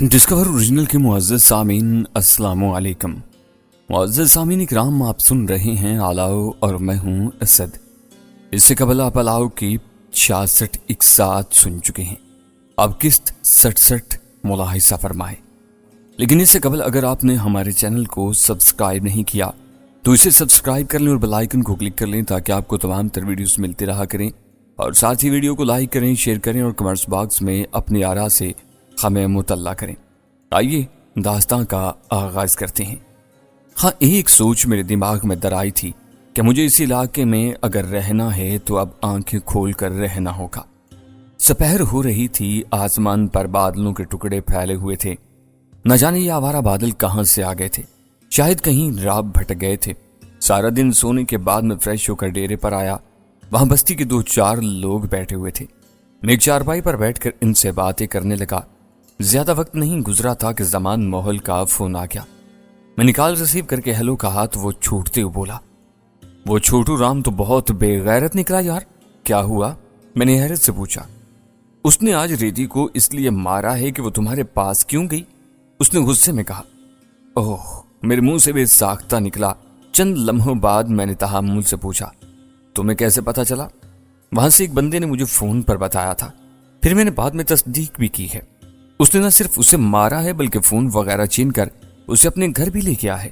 Discover original के मुअज़्ज़ज़ सामीन अस्सलामु अलैकुम। मुअज़्ज़ज़ सामीन इकराम, आप सुन रहे हैं अलाओ और मैं हूं असद। इससे कबल आप अलाओ की 66 इकसात सुन चुके हैं। अब किस्त 67 मुलाहिज़ा फरमाए। लेकिन इससे कबल अगर आपने हमारे चैनल को सब्सक्राइब नहीं किया तो इसे सब्सक्राइब कर लें और बेल आइकन को क्लिक कर लें ताकि आपको तमाम तर वीडियोस मिलती रहा करें। और साथ ही वीडियो को लाइक करें, शेयर करें और कमेंट्स बॉक्स में अपनी आरा से हमें मुतल्ला करें। आइए दास्तां का आगाज करते हैं। हाँ, एक सोच मेरे दिमाग में दर आई थी कि मुझे इस इलाके में अगर रहना है तो अब आंखें खोल कर रहना होगा। दोपहर हो रही थी, आसमान पर बादलों के टुकड़े फैले हुए थे। न जाने ये आवारा बादल कहां से आ गए थे, शायद कहीं रात भटक गए थे। सारा दिन सोने के बाद मैं फ्रेश होकर डेरे पर आया। वहां बस्ती के 2-4 लोग बैठे हुए थे। मैं एक चारपाई पर बैठकर इनसे बातें करने लगा। ज्यादा वक्त नहीं गुजरा था कि जमान मोहल का फोन आ गया। मैं निकाल रिसीव करके हेलो कहा तो वो छूटते हुए बोला, वो छोटू राम तो बहुत बेगैरत निकला यार, क्या हुआ? मैंने हैरत से पूछा। उसने आज रिद्धि को इसलिए मारा है कि वो तुम्हारे पास क्यों गई? उसने गुस्से में कहा। ओह, मेरे मुंह से भी साख्ता निकला। चंद लम्हों बाद मैंने तहामुल से पूछा, तुम्हें कैसे पता चला? वहां से एक बंदे ने मुझे फोन पर बताया था, फिर मैंने बाद में तस्दीक भी की है। उसने न सिर्फ उसे मारा है बल्कि फोन वगैरह छीन कर उसे अपने घर भी ले गया है।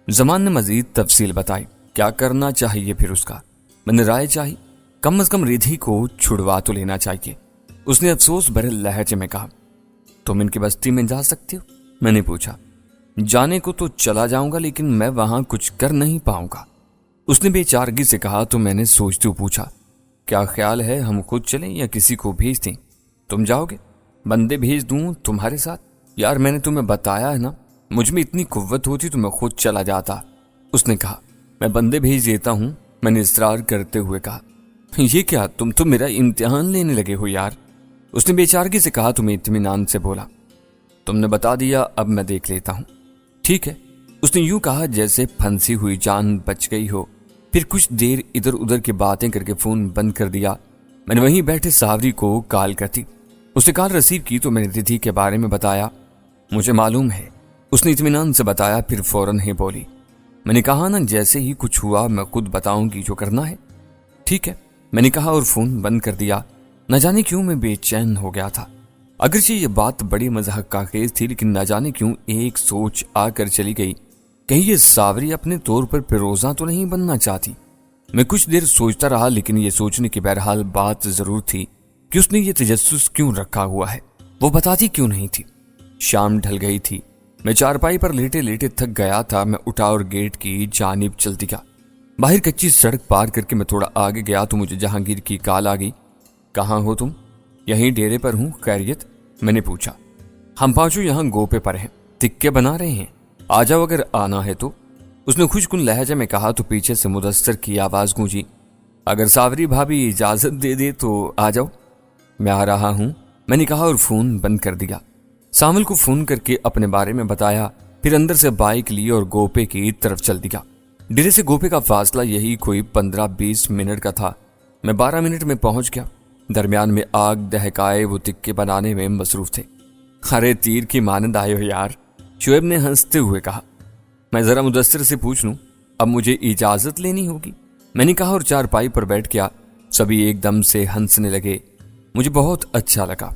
जमान ने मजीद तफसील बताई। क्या करना चाहिए फिर उसका? मैंने राय चाही। कम से कम रिद्धि को छुड़वा तो लेना चाहिए। उसने अफसोस भरे लहजे में कहा, तुम इनकी बस्ती में जा सकते हो? मैंने पूछा। जाने को तो चला जाऊंगा लेकिन मैं वहां कुछ कर नहीं पाऊंगा। उसने बेचारगी से कहा। तो मैंने सोचते हुए पूछा, क्या ख्याल है हम खुद चलें या किसी को भेज दें? तुम जाओगे? बंदे भेज दूं तुम्हारे साथ? यार मैंने तुम्हें बताया है ना, मुझ में इतनी कुव्वत होती तो मैं खुद चला जाता। उसने कहा, मैं बंदे भेज देता हूं। मैंने इसरार करते हुए कहा, ये क्या, तुम तो मेरा इम्तिहान लेने लगे हो यार। उसने बेचारगी से कहा। तुम्हें इत्मीनान से बोला, तुमने बता दिया, अब मैं देख लेता हूं। ठीक है, उसने यूं कहा जैसे फंसी हुई जान बच गई हो। फिर कुछ देर इधर उधर की बातें करके फोन बंद कर दिया। मैंने वहीं बैठे सावरी को कॉल कर दी। उसने कॉल रिसीव की तो मैंने रिद्धि के बारे में बताया। मुझे मालूम है, उसने इत्मीनान से बताया। फिर फौरन ही बोली, मैंने कहा ना जैसे ही कुछ हुआ मैं खुद बताऊंगी जो करना है। ठीक है, मैंने कहा और फोन बंद कर दिया। न जाने क्यों मैं बेचैन हो गया था। अगरचे ये बात बड़ी मजाक का खेज थी लेकिन न जाने क्यों एक सोच आकर चली गई, कहीं ये सावरी अपने तौर पर फिरोजा तो नहीं बनना चाहती। मैं कुछ देर सोचता रहा लेकिन ये सोचने की बहरहाल बात जरूर थी कि उसने ये तजस्सुस क्यों रखा हुआ है, वो बताती क्यों नहीं थी। शाम ढल गई थी। मैं चारपाई पर लेटे लेटे थक गया था। मैं उठा और गेट की जानिब चल दिया। बाहर कच्ची सड़क पार करके मैं थोड़ा आगे गया तो मुझे जहांगीर की कॉल आ गई। कहाँ हो तुम? यहीं डेरे पर हूँ, खैरियत? मैंने पूछा। हम पांचों यहाँ गोपे पर हैं, तिक्के बना रहे हैं, आ जाओ अगर आना है तो। उसने खुशकुन लहजे में कहा तो पीछे से मुदस्सर की आवाज गूंजी, अगर सावरी भाभी इजाजत दे दे तो आ जाओ। मैं आ रहा हूं, मैंने कहा और फोन बंद कर दिया। सामल को फोन करके अपने बारे में बताया। फिर अंदर से बाइक ली और गोपे की तरफ चल दिया। डेरे से गोपे का फासला यही कोई 15-20 मिनट का था। मैं 12 मिनट में पहुंच गया। दरमियान में आग दहकाए वो तिक्के बनाने में मसरूफ थे। अरे तीर की मानंद आए हो यार, शुएब ने हंसते हुए कहा। मैं जरा मुदस्सिर से पूछ लूं, अब मुझे इजाजत लेनी होगी, मैंने कहा और चारपाई पर बैठ गया। सभी एकदम से हंसने लगे। मुझे बहुत अच्छा लगा।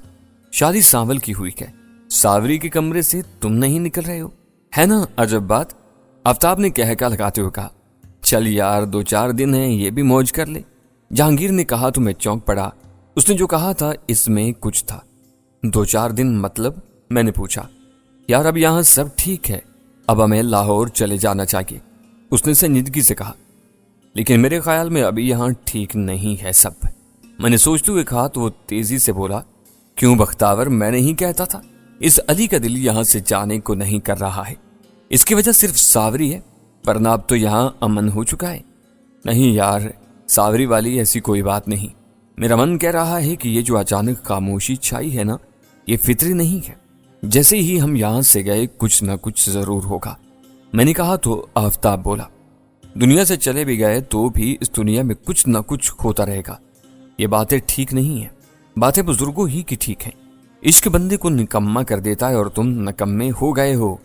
शादी सावल की हुई है, सावरी के कमरे से तुम नहीं निकल रहे हो, है ना अजब बात? आफ्ताब ने कहका लगाते हुए कहा। चल यार, 2-4 दिन है, ये भी मौज कर ले। जहांगीर ने कहा तो मैं चौंक पड़ा। उसने जो कहा था इसमें कुछ था। 2-4 दिन मतलब? मैंने पूछा। यार अब यहां सब ठीक है, अब हमें लाहौर चले जाना चाहिए, उसने संजीदगी से कहा। लेकिन मेरे ख्याल में अभी यहां ठीक नहीं है सब। मैंने सोचते हुए कहा तो वो तेजी से बोला, क्यों बख्तावर, मैं नहीं कहता था इस अली का दिल यहां से जाने को नहीं कर रहा है। इसकी वजह सिर्फ सावरी है, वरना अब तो यहां अमन हो चुका है। नहीं यार, सावरी वाली ऐसी कोई बात नहीं। मेरा मन कह रहा है कि ये जो अचानक खामोशी छाई है ना, ये फितरी नहीं है। जैसे ही हम यहां से गए कुछ ना कुछ जरूर होगा। मैंने कहा तो आफ्ताब बोला, दुनिया से चले भी गए तो भी इस दुनिया में कुछ ना कुछ होता रहेगा। ये बातें ठीक नहीं है, बातें बुजुर्गों ही की ठीक हैं। इश्क बंदे को निकम्मा कर देता है और तुम नकम्मे हो गए हो।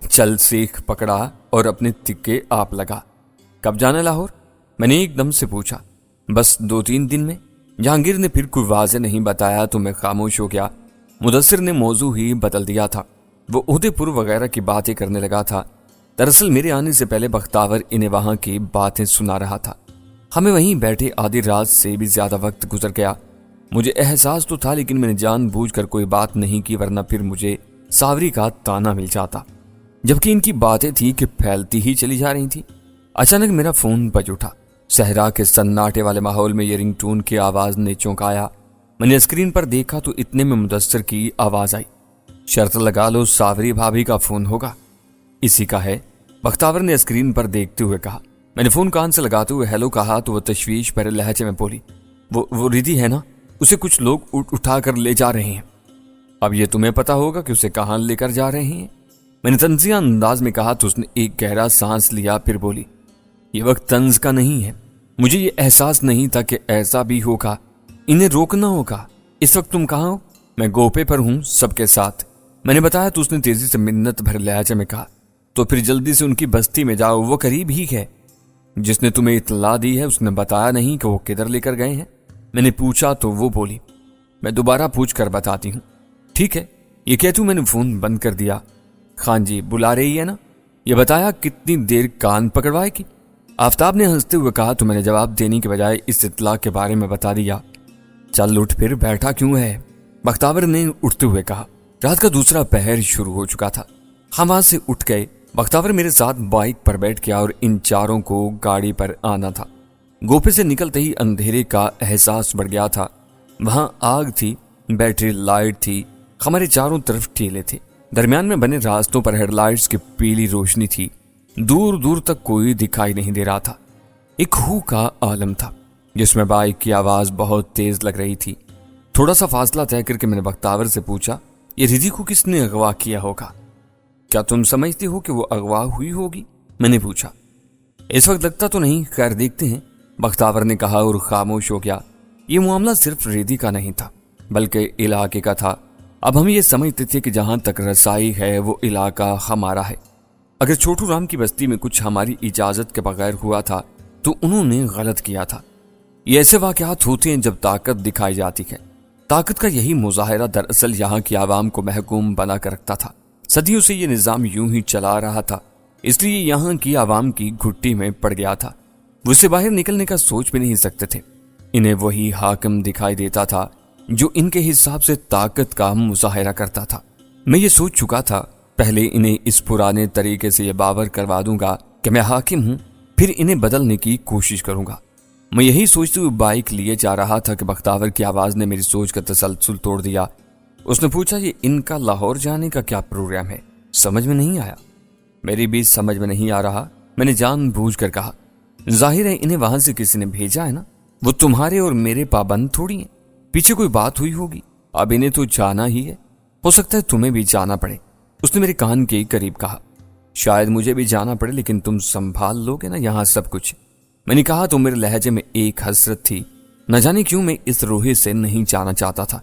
चल सीख पकड़ा और अपने तिक्के आप लगा। कब जाना लाहौर? मैंने एकदम से पूछा। बस 2-3 दिन में। जहांगीर ने फिर कोई वाज़ेह नहीं बताया तो मैं खामोश हो गया। मुदस्सिर ने मौजू ही बदल दिया था। वो उदयपुर वगैरह की बातें करने लगा था। दरअसल मेरे आने से पहले बख्तावर इन्हें वहां की बातें सुना रहा था। हमें वहीं बैठे आधी रात से भी ज्यादा वक्त गुजर गया। मुझे एहसास तो था लेकिन मैंने जानबूझकर कोई बात नहीं की, वरना फिर मुझे सावरी का ताना मिल जाता। जबकि इनकी बातें थी कि फैलती ही चली जा रही थी। अचानक मेरा फोन बज उठा। सहरा के सन्नाटे वाले माहौल में ये रिंगटोन की आवाज ने चौंकाया। मैंने स्क्रीन पर देखा तो इतने में मुदस्सिर की आवाज आई। शर्त लगा लो, सावरी भाभी का फोन होगा। इसी का है, बख्तावर ने स्क्रीन पर देखते हुए कहा। मैंने फोन कान से लगाते हुए हेलो कहा तो वो तशवीश भरे लहजे में बोली, वो रिधि है ना, उसे कुछ लोग उठा कर ले जा रहे हैं। अब ये तुम्हें पता होगा कि उसे कहां लेकर जा रहे हैं। मैंने तंजिया अंदाज में कहा तो उसने एक गहरा सांस लिया, फिर बोली, ये वक्त तंज का नहीं है। मुझे ये एहसास नहीं था कि ऐसा भी होगा। इन्हें रोकना होगा। इस वक्त तुम कहाँ हो? मैं गोपे पर हूं सबके साथ। मैंने बताया तो उसने तेजी से मिन्नत भरे लहजे में कहा, तो फिर जल्दी से उनकी बस्ती में जाओ, वो करीब ही है। जिसने तुम्हें इत्तला दी है उसने बताया नहीं कि वो किधर लेकर गए हैं? मैंने पूछा तो वो बोली, मैं दोबारा पूछ कर बताती हूँ। ठीक है, ये कहती हूँ मैंने फोन बंद कर दिया। खान जी बुला रही है ना? ये बताया कितनी देर कान पकड़वाएगी? आफताब ने हंसते हुए कहा तो मैंने जवाब देने के बजाय इस इत्तला के बारे में बता दिया। चल उठ, फिर बैठा क्यों है? बख्तावर ने उठते हुए कहा। रात का दूसरा पहर शुरू हो चुका था। हम वहां से उठ गए। बख्तावर मेरे साथ बाइक पर बैठ गया और इन चारों को गाड़ी पर आना था। गोपे से निकलते ही अंधेरे का एहसास बढ़ गया था। वहां आग थी, बैटरी लाइट थी, हमारे चारों तरफ ठेले थे। दरमियान में बने रास्तों पर हेडलाइट्स की पीली रोशनी थी। दूर दूर तक कोई दिखाई नहीं दे रहा था। एक हू का आलम था जिसमें बाइक की आवाज बहुत तेज लग रही थी। थोड़ा सा फासला तय करके मैंने बख्तावर से पूछा, ये रिधि को किसने अगवा किया होगा? क्या तुम समझती हो कि वो अगवा हुई होगी? मैंने पूछा। इस वक्त लगता तो नहीं, खैर देखते हैं, बख्तावर ने कहा और खामोश हो गया। ये मामला सिर्फ रिधि का नहीं था बल्कि इलाके का था। अब हम ये समझते थे कि जहां तक रसाई है वो इलाका हमारा है। अगर छोटू राम की बस्ती में कुछ हमारी इजाजत के बगैर हुआ था तो उन्होंने गलत किया था। ये ऐसे वाकयात होते हैं जब ताकत दिखाई जाती है। ताकत का यही मुजाहिरा दरअसल यहाँ की आवाम को महकूम बना कर रखता था। सदियों से ये निजाम यूं ही चला रहा था, इसलिए यहाँ की आवाम की घुट्टी में पड़ गया था। वो इससे बाहर निकलने का सोच भी नहीं सकते थे। इन्हें वही हाकिम दिखाई देता था जो इनके हिसाब से ताकत का मुजाहिरा करता था। मैं ये सोच चुका था, पहले इन्हें इस पुराने तरीके से ये बावर करवा दूंगा कि मैं हाकिम हूं, फिर इन्हें बदलने की कोशिश करूंगा। मैं यही सोचते हुए बाइक लिए जा रहा था कि बख्तावर की आवाज ने मेरी सोच का तसलसल तोड़ दिया। उसने पूछा, ये इनका लाहौर जाने का क्या प्रोग्राम है? समझ में नहीं आया। मेरी भी समझ में नहीं आ रहा। मैंने जानबूझकर कहा, जाहिर है इन्हें वहां से किसी ने भेजा है ना, वो तुम्हारे और मेरे पाबंद थोड़ी हैं। पीछे कोई बात हुई होगी। अब इन्हें तो जाना ही है, हो सकता है तुम्हें भी जाना पड़े। उसने मेरे कान के करीब कहा, शायद मुझे भी जाना पड़े, लेकिन तुम संभाल लोगे ना यहाँ सब कुछ? मैंने कहा तो मेरे लहजे में एक हसरत थी। न जाने क्यों मैं इस रोहे से नहीं जाना चाहता था।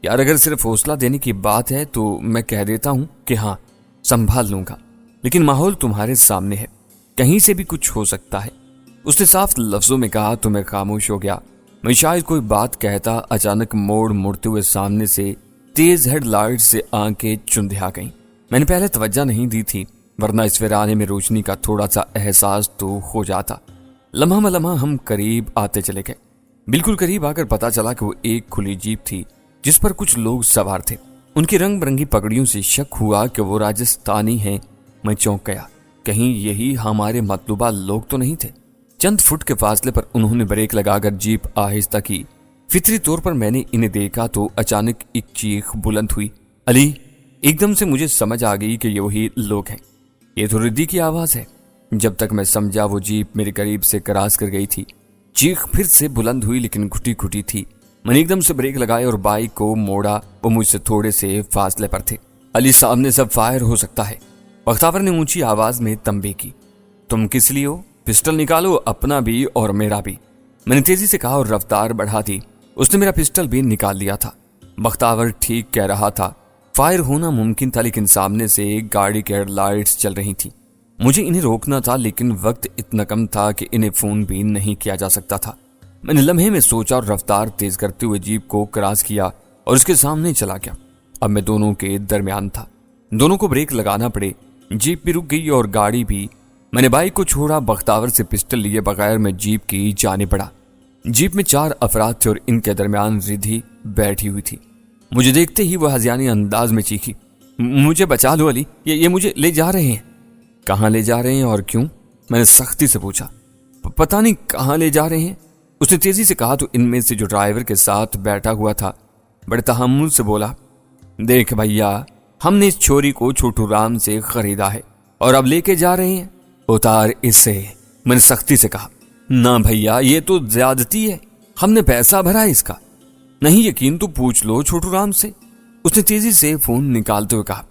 यार अगर सिर्फ हौसला देने की बात है तो मैं कह देता हूं कि हाँ संभाल लूंगा, लेकिन माहौल तुम्हारे सामने है, कहीं से भी कुछ हो सकता है। उसने साफ लफ्जों में कहा तो मैं खामोश हो गया। मैं शायद कोई बात कहता, अचानक मोड़ मुड़ते हुए सामने से तेज हेडलाइट से आंखें चुंधिया गईं। मैंने पहले तवज्जो नहीं दी थी, वरना इस वीराने में रोशनी का थोड़ा सा एहसास तो हो जाता। लम्हा लम्हा हम करीब आते चले गए। बिल्कुल करीब आकर पता चला कि वो एक खुली जीप थी जिस पर कुछ लोग सवार थे। उनकी रंग बिरंगी पगड़ियों से शक हुआ कि वो राजस्थानी हैं। मैं चौंक गया, कहीं यही हमारे मतलूबा लोग तो नहीं थे। चंद फुट के फासले पर उन्होंने ब्रेक लगाकर जीप आहिस्ता की। फितरी तौर पर मैंने इन्हें देखा तो अचानक एक चीख बुलंद हुई, अली! एकदम से मुझे समझ आ गई कि ये वही लोग हैं। ये तो रिद्धि की आवाज है। जब तक मैं समझा वो जीप मेरे करीब से क्रॉस कर गई थी। चीख फिर से बुलंद हुई लेकिन घुटी घुटी थी। मैंने एकदम से ब्रेक लगाए और बाइक को मोड़ा। वो मुझसे थोड़े से फासले पर थे। अली, सामने सब फायर हो सकता है। बख्तावर ने ऊंची आवाज में तंबी की। तुम किस लिए हो? पिस्टल निकालो, अपना भी और मेरा भी। मैंने तेजी से कहा और रफ्तार बढ़ा दी। उसने मेरा पिस्टल भी निकाल लिया था। बख्तावर ठीक कह रहा था। फायर होना मुमकिन था, लेकिन सामने से एक गाड़ी की हेडलाइट्स चल रही थी। मुझे इन्हें रोकना था, लेकिन वक्त इतना कम था कि इन्हें फोन भी नहीं किया जा सकता था। मैंने लम्हे में सोचा और रफ्तार तेज करते हुए जीप को क्रॉस किया और उसके सामने चला गया। अब मैं दोनों के दरमियान था। दोनों को ब्रेक लगाना पड़े। जीप भी रुक गई और गाड़ी भी। मैंने बाइक को छोड़ा। बख्तावर से पिस्टल लिए बगैर मैं जीप की जाने पड़ा। जीप में 4 अफराद थे और इनके दरमियान रिद्धि बैठी हुई थी। मुझे देखते ही वह हज़ियानी अंदाज में चीखी, मुझे बचा लो अली, ये मुझे ले जा रहे हैं। कहाँ ले जा रहे हैं और क्यों? मैंने सख्ती से पूछा। पता नहीं कहाँ ले जा रहे हैं, उसने तेजी से कहा। तो इनमें से जो ड्राइवर के साथ बैठा हुआ था बड़े तहम्मुल से बोला, देख भैया, हमने इस छोरी को छोटू राम से खरीदा है और अब लेके जा रहे हैं, उतार इसे। मैंने सख्ती से कहा, ना भैया, ये तो ज्यादती है, हमने पैसा भरा है इसका। नहीं यकीन तो पूछ लो छोटू राम से, उसने तेजी से फोन निकालते हुए कहा।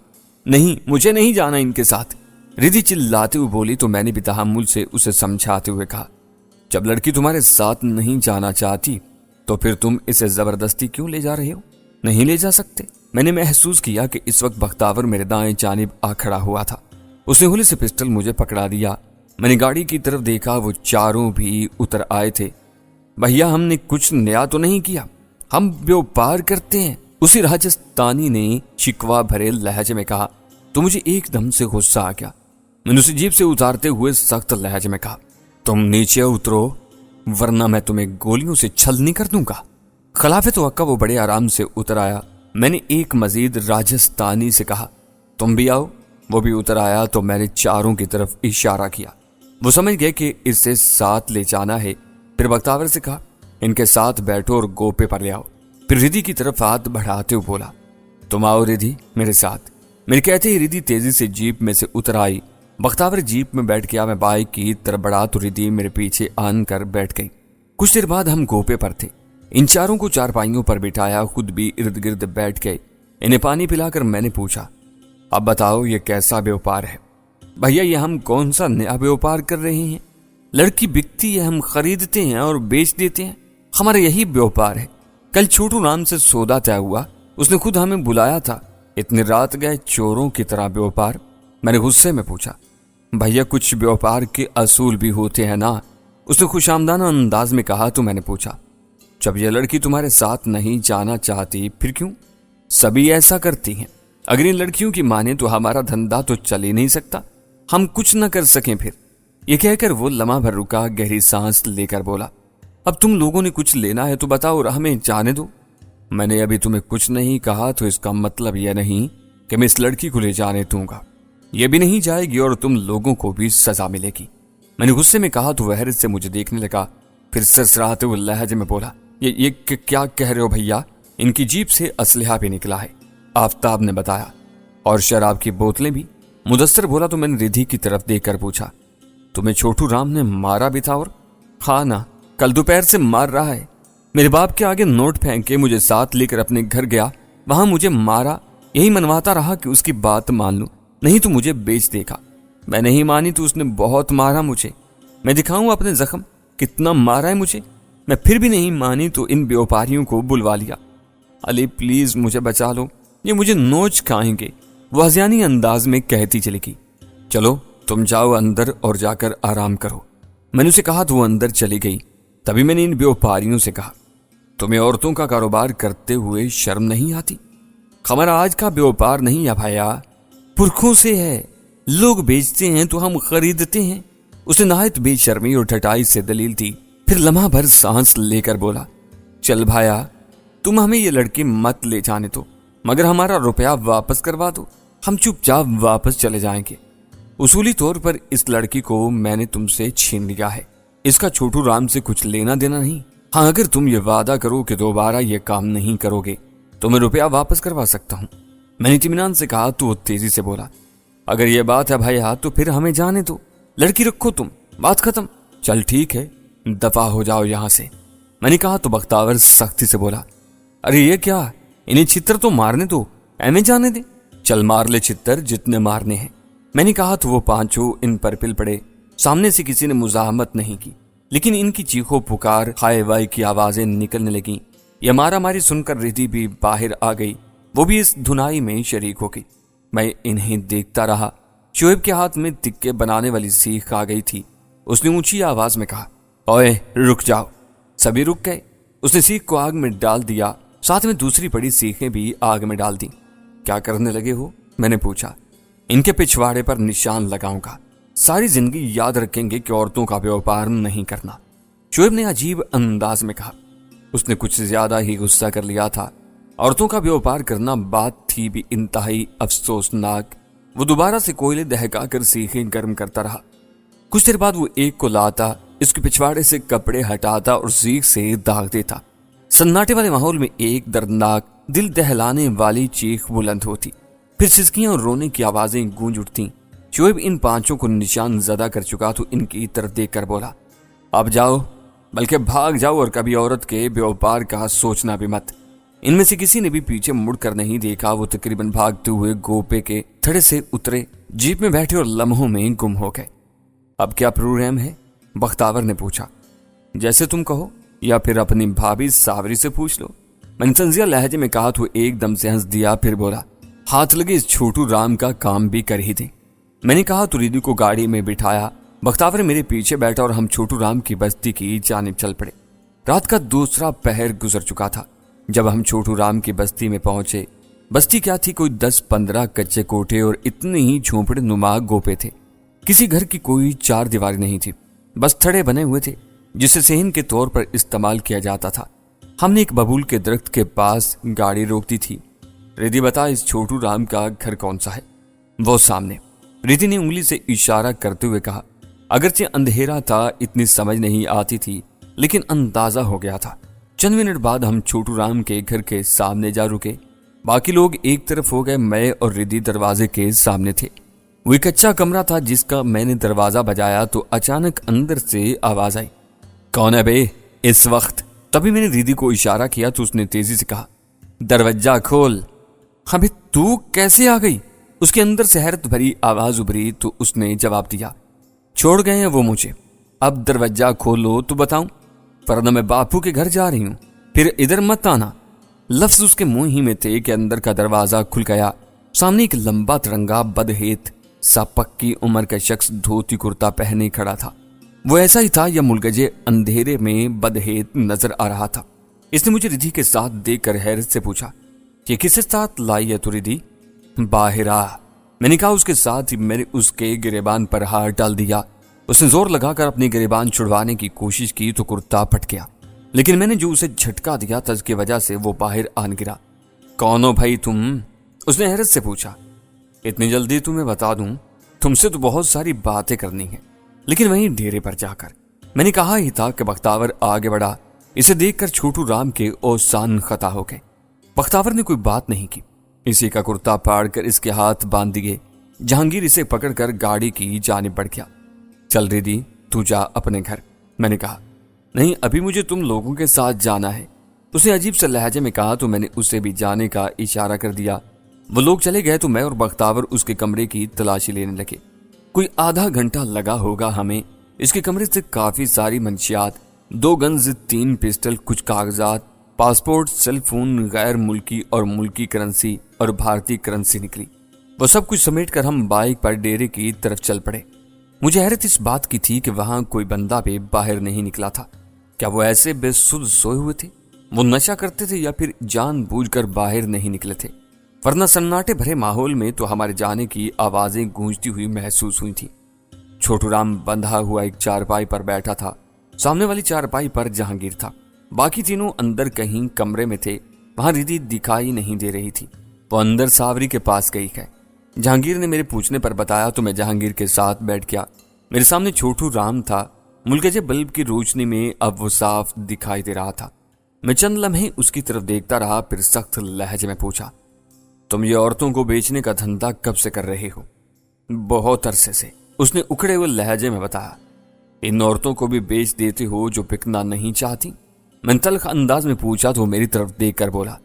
नहीं, मुझे नहीं जाना इनके साथ, रिद्धि चिल्लाते हुए बोली। तो मैंने भी तहम्मुल से उसे समझाते हुए कहा, जब लड़की तुम्हारे साथ नहीं जाना चाहती तो फिर तुम इसे जबरदस्ती क्यों ले जा रहे हो? नहीं ले जा सकते। मैंने महसूस किया कि इस वक्त बख्तावर मेरे दाएं जानिब आ खड़ा हुआ था। उसने हुली से पिस्टल मुझे पकड़ा दिया। मैंने गाड़ी की तरफ देखा, वो चारों भी उतर आए थे। भैया, हमने कुछ नया तो नहीं किया, हम व्यापार करते हैं, उसी राजस्थानी ने शिकवा भरे लहजे में कहा। तो मुझे एकदम से गुस्सा आ गया। मैंने उसे जीप से उतारते हुए सख्त लहजे में कहा, तुम नीचे उतरो वरना मैं तुम्हें गोलियों से छलनी कर दूंगा। खिलाफ तवक्का वो बड़े आराम से उतर आया। मैंने एक मजीद राजस्थानी से कहा, तुम भी आओ। वो भी उतर आया। तो मैंने चारों की तरफ इशारा किया। वो समझ गए कि इसे साथ ले जाना है। फिर बख्तावर से कहा, इनके साथ बैठो और गोपे पर ले आओ। फिर रिद्धि की तरफ हाथ बढ़ाते हुए बोला, तुम आओ रिद्धि मेरे साथ। मेरे कहते ही रिद्धि तेजी से जीप में से उतर आई। बख्तावर जीप में बैठ गया। मैं बाइक की तरफ बढ़ा तो रिद्धि मेरे पीछे आन कर बैठ गई। कुछ देर बाद हम गोपे पर थे। इन चारों को चारपाइयों पर बिठाया, खुद भी इर्द गिर्द बैठ गए। इन्हें पानी पिलाकर मैंने पूछा, अब बताओ ये कैसा व्यापार है? भैया, ये हम कौन सा नया व्यापार कर रहे हैं? लड़की बिकती है, हम खरीदते हैं और बेच देते हैं, हमारा यही व्यापार है। कल छोटू राम से सौदा तय हुआ, उसने खुद हमें बुलाया था, इतनी रात गए चोरों की तरह व्यापार? मैंने गुस्से में पूछा। भैया, कुछ व्यापार के असूल भी होते हैं ना, उसने खुशामदाना अंदाज में कहा। तो मैंने पूछा, जब यह लड़की तुम्हारे साथ नहीं जाना चाहती फिर क्यों? सभी ऐसा करती हैं। अगर इन लड़कियों की माने तो हमारा धंधा तो चल ही नहीं सकता, हम कुछ न कर सकें फिर। यह कहकर वो लम्हा भर रुका, गहरी सांस लेकर बोला, अब तुम लोगों ने कुछ लेना है तो बताओ और हमें जाने दो। मैंने अभी तुम्हें कुछ नहीं कहा तो इसका मतलब यह नहीं कि मैं इस लड़की को ले जाने दूंगा। यह भी नहीं जाएगी और तुम लोगों को भी सजा मिलेगी। मैंने गुस्से में कहा तो वह हैरत से मुझे देखने लगा। फिर सरसराते हुए लहजे में बोला, ये क्या कह रहे हो भैया? इनकी जीप से असलहा भी निकला है, आफताब ने बताया, और शराब की बोतलें भी। मुदस्सर बोला। तो मैंने रिद्धि की तरफ देखकर पूछा, तुम्हें छोटू राम ने मारा भी था? और हाँ ना, कल दोपहर से मार रहा है। मेरे बाप के आगे नोट फेंक के मुझे साथ लेकर अपने घर गया, वहां मुझे मारा। यही मनवाता रहा कि उसकी बात मान लूं, नहीं तो मुझे बेच देगा। मैं नहीं मानी तो उसने बहुत मारा मुझे। मैं दिखाऊं अपने जख्म, कितना मारा है मुझे। मैं फिर भी नहीं मानी तो इन व्यापारियों को बुलवा लिया। अली प्लीज मुझे बचा लो, ये मुझे नोच खाएंगे, वो हज़ियानी अंदाज में कहती चली गई। चलो तुम जाओ अंदर और जाकर आराम करो, मैंने उसे कहा। तो वो अंदर चली गई। तभी मैंने इन व्यापारियों से कहा, तुम्हें औरतों का कारोबार करते हुए शर्म नहीं आती? हमारा आज का व्यापार नहीं है भैया, पुरखों से है। लोग बेचते हैं तो हम खरीदते हैं। उसने नहायत बेशर्मी और ठटाई से दलील दी। फिर लम्हा भर सांस लेकर बोला, चल भाया, तुम हमें ये लड़की मत ले जाने दो, मगर हमारा रुपया वापस करवा दो, हम चुपचाप वापस चले जाएंगे। उसूली तौर पर इस लड़की को मैंने तुमसे छीन लिया है, इसका छोटू राम से कुछ लेना देना नहीं। हाँ, अगर तुम ये वादा करो कि दोबारा ये काम नहीं करोगे तो मैं रुपया वापस करवा सकता हूँ। मैंने इत्मीनान से कहा। तो वो तेजी से बोला, अगर ये बात है भाई तो फिर हमें जाने दो, लड़की रखो तुम, बात खत्म। चल ठीक है, दफा हो जाओ यहां से, मैंने कहा। तो बख्तावर सख्ती से बोला, अरे ये क्या, इन्हें छितर तो मारने दो, एमे जाने दे। चल मार ले छितर जितने मारने हैं, मैंने कहा। तो वो पांचों इन पर पिल पड़े। सामने से किसी ने मुजाहमत नहीं की, लेकिन इनकी चीखों पुकार हाय वाय की आवाजें निकलने लगी। यह मारा मारी सुनकर रिद्धि भी बाहर आ गई, वो भी इस धुनाई में शरीक हो गई। मैं इन्हें देखता रहा। शोएब के हाथ में तिक्के बनाने वाली सीख आ गई थी। उसने ऊंची आवाज में कहा, ओए रुक जाओ। सभी रुक गए। उसने सीख को आग में डाल दिया, साथ में दूसरी बड़ी सीखें भी आग में डाल दी। क्या करने लगे हो? मैंने पूछा। इनके पिछवाड़े पर निशान लगाऊंगा। सारी जिंदगी याद रखेंगे कि औरतों का व्यापार नहीं करना। शोएब ने अजीब अंदाज में कहा। उसने कुछ ज्यादा ही गुस्सा कर लिया था। औरतों का व्यापार करना बात थी भी इंतहाई अफसोसनाक। वो दोबारा से कोयले दहका कर सीखें गर्म करता रहा। कुछ देर बाद वो एक को लाता, इसके पिछवाड़े से कपड़े हटाता और सीख से दाग देता। सन्नाटे वाले माहौल में एक दर्दनाक, दिल दहलाने वाली चीख बुलंद होती, फिर सिसकियां और रोने की आवाजें गूंज उठती। शोएब इन पांचों को निशान ज़दा कर चुका तो इनकी तरफ देखकर बोला, अब जाओ, बल्कि भाग जाओ और कभी औरत के व्यापार का सोचना भी मत। इनमें से किसी ने भी पीछे मुड़कर नहीं देखा। वो तकरीबन भागते हुए गोपे के थड़े से उतरे, जीप में बैठे और लम्हों में गुम हो गए। अब क्या प्रोग्राम है? बख्तावर ने पूछा। जैसे तुम कहो, या फिर अपनी भाभी सावरी से पूछ लो। मैंने तंजिया लहजे में कहा तो एकदम से हंस दिया, फिर बोला, हाथ लगे इस छोटू राम का काम भी कर ही दे। मैंने कहा तो रिद्धि को गाड़ी में बिठाया। बख्तावर मेरे पीछे बैठा और हम छोटू राम की बस्ती की जानिब चल पड़े। रात का दूसरा पहर गुजर चुका था जब हम छोटू राम की बस्ती में पहुंचे। बस्ती क्या थी, कोई 10-15 कच्चे कोठे और इतने ही झोंपड़े नुमा गोपे थे। किसी घर की कोई चार दीवारी नहीं थी, बस थड़े बने हुए थे जिसे सेहन के तौर पर इस्तेमाल किया जाता था। हमने एक बबूल के दरख्त के पास गाड़ी रोक दी थी। रिद्धि बता, इस छोटू राम का घर कौन सा है? वो सामने। रिद्धि ने उंगली से इशारा करते हुए कहा। अगरचे अंधेरा था, इतनी समझ नहीं आती थी, लेकिन अंदाजा हो गया था। चंद मिनट बाद हम छोटू राम के घर के सामने जा रुके। बाकी लोग एक तरफ हो गए, मैं और रिद्धि दरवाजे के सामने थे। वो एक कच्चा कमरा था जिसका मैंने दरवाजा बजाया तो अचानक अंदर से आवाज आई, कौन है बे इस वक्त? तभी मैंने रिद्धि को इशारा किया तो उसने तेजी से कहा, दरवाजा खोल। अबे तू कैसे आ गई? उसके अंदर से हैरत भरी आवाज उभरी तो उसने जवाब दिया, छोड़ गए हैं वो मुझे, अब दरवाजा खोलो तो बताऊं, वरना मैं बापू के घर जा रही हूं, फिर इधर मत आना। लफ्ज उसके मुंह ही में थे कि अंदर का दरवाजा खुल गया। सामने एक लंबा तिरंगा बदहेत सा पक्की उम्र का शख्स धोती कुर्ता पहने खड़ा था। वो ऐसा ही था या मुलगजे अंधेरे में बदहेत नजर आ रहा था। इसने मुझे रिद्धि के साथ देखकर हैरत से पूछा, ये किसके साथ लाई है तू रिद्धि? बाहर आ। मैंने कहा उसके साथ ही मैंने उसके गिरेबान पर हाथ डाल दिया। उसने जोर लगाकर अपनी गिरेबान छुड़वाने की कोशिश की तो कुर्ता फट गया, लेकिन मैंने जो उसे झटका दिया था उसकी वजह से वो बाहर आन गिरा। कौन हो भाई तुम? उसने हैरत से पूछा। इतनी जल्दी तुम्हें बता दूं, तुमसे तो बहुत सारी बातें करनी है, लेकिन वहीं डेरे पर जाकर। मैंने कहा ही था कि बख्तावर आगे बढ़ा। इसे देखकर छोटू राम के औसान खता हो गए। बख्तावर ने कोई बात नहीं की। इसी का कुर्ता फाड़कर इसके हाथ बांध दिए। जहांगीर इसे पकड़कर गाड़ी की जानिब बढ़ गया। चल रिद्धि, तू जा अपने घर। मैंने कहा, नहीं अभी मुझे तुम लोगों के साथ जाना है। उसने अजीब सा लहजे में कहा तो मैंने उसे भी जाने का इशारा कर दिया। वो लोग चले गए तो मैं और बख्तावर उसके कमरे की तलाशी लेने लगे। कोई आधा घंटा लगा होगा हमें। इसके कमरे से काफी सारी मंशियात, 2 गन्स, 3 पिस्टल, कुछ कागजात, पासपोर्ट, सेल फोन, गैर मुल्की और मुल्की करेंसी और भारतीय करेंसी निकली। वो सब कुछ समेट कर हम बाइक पर डेरे की तरफ चल पड़े। मुझे हैरत इस बात की थी कि वहां कोई बंदा भी बाहर नहीं निकला था। क्या वो ऐसे बेसुध सोए हुए थे? वो नशा करते थे या फिर जानबूझकर बाहर नहीं निकले थे? वरना सन्नाटे भरे माहौल में तो हमारे जाने की आवाजें गूंजती हुई महसूस हुई थी। छोटू राम बंधा हुआ एक चारपाई पर बैठा था। सामने वाली चारपाई पर जहांगीर था। बाकी तीनों अंदर कहीं कमरे में थे। वहां रिद्धि दिखाई नहीं दे रही थी। वो अंदर सावरी के पास गई है। जहांगीर ने मेरे पूछने पर बताया तो मैं जहांगीर के साथ बैठ गया। मेरे सामने छोटू राम था। मुलगजे बल्ब की रोशनी में अब वो साफ दिखाई दे रहा था। मैं चंद लम्हे उसकी तरफ देखता रहा, फिर सख्त लहजे में पूछा, तुम ये औरतों को बेचने का धंधा कब से कर रहे हो? बहुत अरसे से, उसने उखड़े हुए लहजे में बताया। इन औरतों को भी बेच देते हो जो बिकना नहीं चाहती? मैंने तल्ख अंदाज में पूछा तो मेरी तरफ देखकर बोला,